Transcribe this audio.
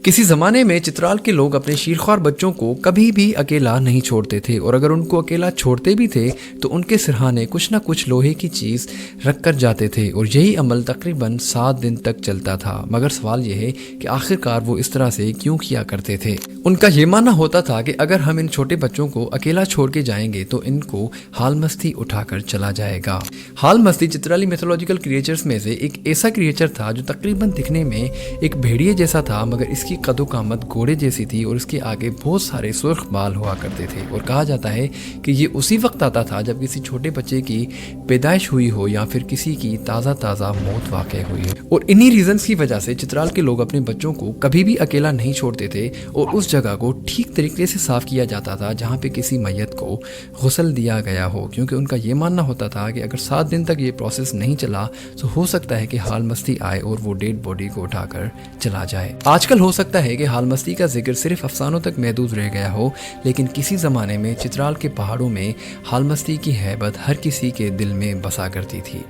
किसी ज़माने में चित्राल के लोग अपने शीरख्वार बच्चों को कभी भी अकेला नहीं छोड़ते थे और अगर उनको अकेला छोड़ते भी थे तो उनके सिरहाने कुछ ना कुछ लोहे की चीज़ रख कर जाते थे और यही अमल तकरीबन 7 दिन तक चलता था। मगर सवाल यह है कि आखिरकार वो इस तरह से क्यों किया करते थे। उनका ये मानना होता था कि अगर हम इन छोटे बच्चों को अकेला छोड़ के जाएंगे तो इनको हाल मस्ती उठाकर चला जाएगा। हाल मस्ती चित्राली मिथोलॉजिकल क्रिएचर्स में से एक ऐसा क्रिएचर था जो तकरीबन दिखने में एक भेड़िए जैसा था, मगर इसकी कदो कामत घोड़े जैसी थी और इसके आगे बहुत सारे सुर्ख बाल हुआ करते थे और कहा जाता है कि ये उसी वक्त आता था जब किसी छोटे बच्चे की पैदाइश हुई हो या फिर किसी की ताज़ा मौत वाक़ई हुई हो। और इन्हीं रीजंस की वजह से चित्राल के लोग अपने बच्चों को कभी भी अकेला नहीं छोड़ते थे और उस जगह को ठीक तरीके से साफ किया जाता था जहाँ पे किसी मैयत को गुस्ल दिया गया हो, क्योंकि उनका ये मानना होता था कि अगर 7 दिन तक ये प्रोसेस नहीं चला तो हो सकता है कि हाल मस्ती आए और वो डेड बॉडी को उठाकर चला जाए। आजकल हो सकता है कि हाल मस्ती का जिक्र सिर्फ अफसानों तक महदूद रह गया हो, लेकिन किसी ज़माने में चित्राल के पहाड़ों में हाल मस्ती की हैबत हर किसी के दिल में बसा करती थी।